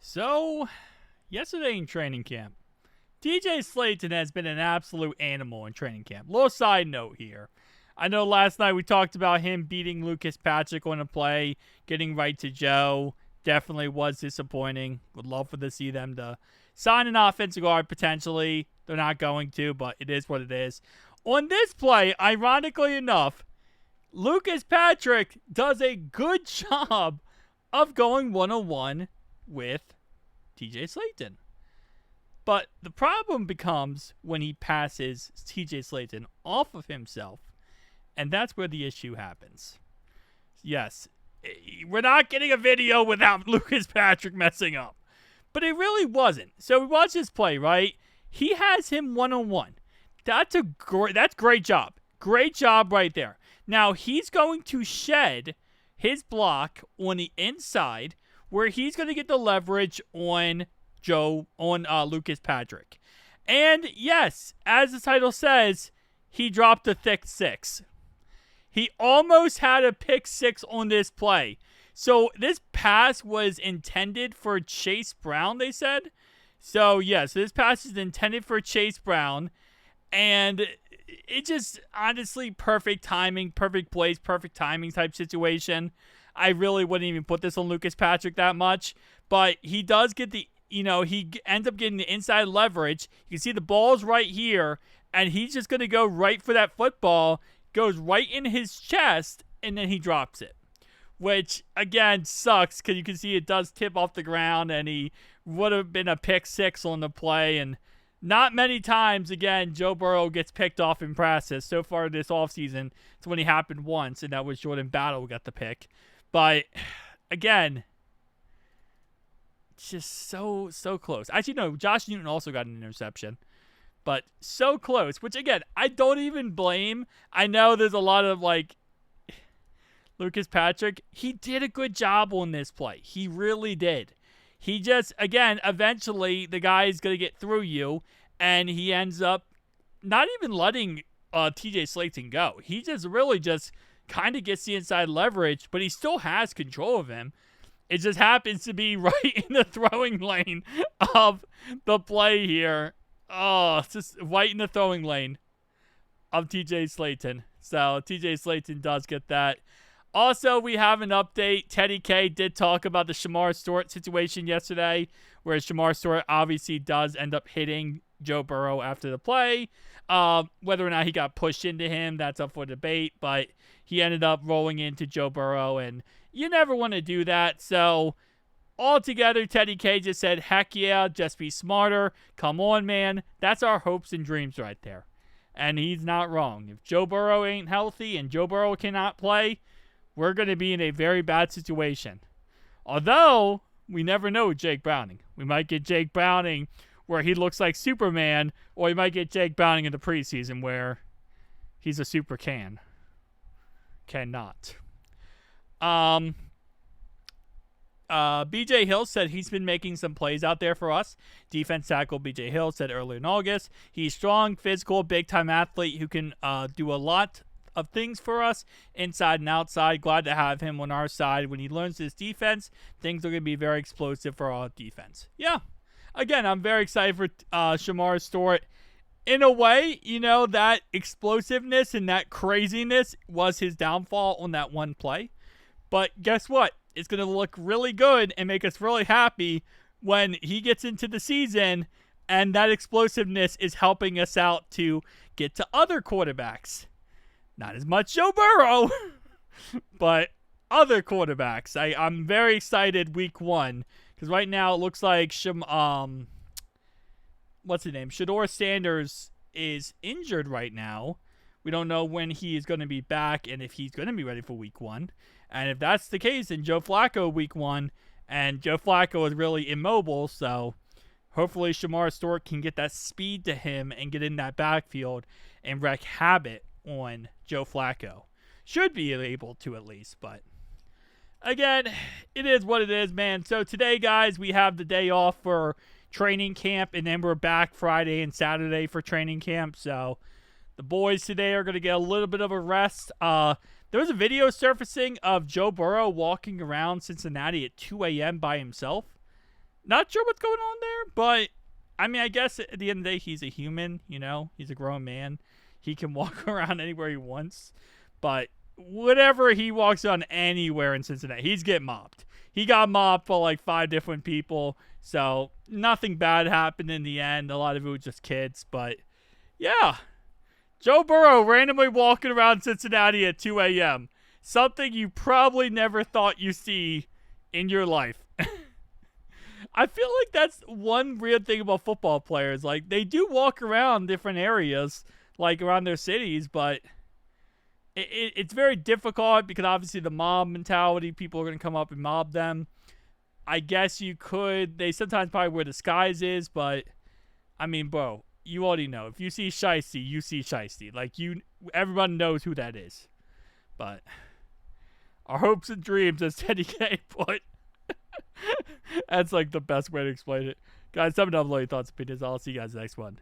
So, yesterday in training camp, TJ Slaton has been an absolute animal in training camp. Little side note here. I know last night we talked about him beating Lucas Patrick on a play, getting right to Joe. Definitely was disappointing. Would love to see them to sign an offensive guard potentially. They're not going to, but it is what it is. On this play, ironically enough, Lucas Patrick does a good job of going one-on-one with TJ Slaton. But the problem becomes when he passes TJ Slaton off of himself, and that's where the issue happens. Yes, we're not getting a video without Lucas Patrick messing up, but it really wasn't. So we watch this play, right? He has him one-on-one. That's great job. Great job right there. Now he's going to shed his block on the inside, where he's going to get the leverage on Lucas Patrick. And yes, as the title says, he dropped a thick six. He almost had a pick six on this play. So this pass was intended for Chase Brown, they said. So yes, this pass is intended for Chase Brown. And it just, honestly, perfect timing, perfect plays, perfect timing type situation. I really wouldn't even put this on Lucas Patrick that much. But he does get he ends up getting the inside leverage. You can see the ball's right here. And he's just going to go right for that football. Goes right in his chest. And then he drops it. Which, again, sucks. Because you can see it does tip off the ground. And he would have been a pick six on the play. And not many times, again, Joe Burrow gets picked off in practice. So far this offseason, it's when he happened once. And that was Jordan Battle who got the pick. But, again, just so close. Actually, no, Josh Newton also got an interception. But so close, which, again, I don't even blame. I know there's a lot of, Lucas Patrick. He did a good job on this play. He really did. He just, again, eventually the guy is going to get through you, and he ends up not even letting TJ Slaton go. He just really just kind of gets the inside leverage, but he still has control of him. It just happens to be right in the throwing lane of the play here. Oh, it's just right in the throwing lane of TJ Slaton. So TJ Slaton does get that. Also, we have an update. Teddy K did talk about the Shamar Stewart situation yesterday, where Shamar Stewart obviously does end up hitting Joe Burrow after the play. Whether or not he got pushed into him, that's up for debate, but he ended up rolling into Joe Burrow, and you never want to do that. So, altogether, Teddy K just said, heck yeah, just be smarter. Come on, man. That's our hopes and dreams right there. And he's not wrong. If Joe Burrow ain't healthy and Joe Burrow cannot play, we're going to be in a very bad situation. Although, we never know with Jake Browning. We might get Jake Browning where he looks like Superman, or we might get Jake Browning in the preseason where he's a super cannot. BJ Hill said he's been making some plays out there for us. Defense tackle BJ Hill said earlier in August, he's strong, physical, big-time athlete who can do a lot of things for us inside and outside. Glad to have him on our side. When he learns this defense, things are going to be very explosive for our defense. Yeah. Again, I'm very excited for Shamar Stewart. In a way, that explosiveness and that craziness was his downfall on that one play. But guess what? It's going to look really good and make us really happy when he gets into the season, and that explosiveness is helping us out to get to other quarterbacks. Not as much Joe Burrow, but other quarterbacks. I'm very excited week one, because right now it looks like what's his name? Shador Sanders is injured right now. We don't know when he is going to be back and if he's going to be ready for week one. And if that's the case, then Joe Flacco week one, and Joe Flacco is really immobile, so hopefully Shamar Stewart can get that speed to him and get in that backfield and wreak havoc on Joe Flacco. Should be able to at least, but again, it is what it is, man. So today, guys, we have the day off for training camp, and then we're back Friday and Saturday for training camp. So the boys today are going to get a little bit of a rest. There was a video surfacing of Joe Burrow walking around Cincinnati at 2 a.m. by himself. Not sure what's going on there, but I mean, I guess at the end of the day, he's a human. You know, he's a grown man. He can walk around anywhere he wants. But whatever he walks on anywhere in Cincinnati, he's getting mobbed. He got mobbed for like 5 different people. So nothing bad happened in the end. A lot of it was just kids. But yeah, Joe Burrow randomly walking around Cincinnati at 2 a.m. Something you probably never thought you'd see in your life. I feel like that's one weird thing about football players. Like, they do walk around different areas, like around their cities, but it's very difficult because obviously the mob mentality, people are going to come up and mob them. I guess you could, they sometimes probably wear disguises, but I mean, bro, you already know. If you see Shiesty, you see Shiesty. Like, everyone knows who that is. But our hopes and dreams, as Teddy K put. That's like the best way to explain it. Guys, let me know below your thoughts and opinions. I'll see you guys next one.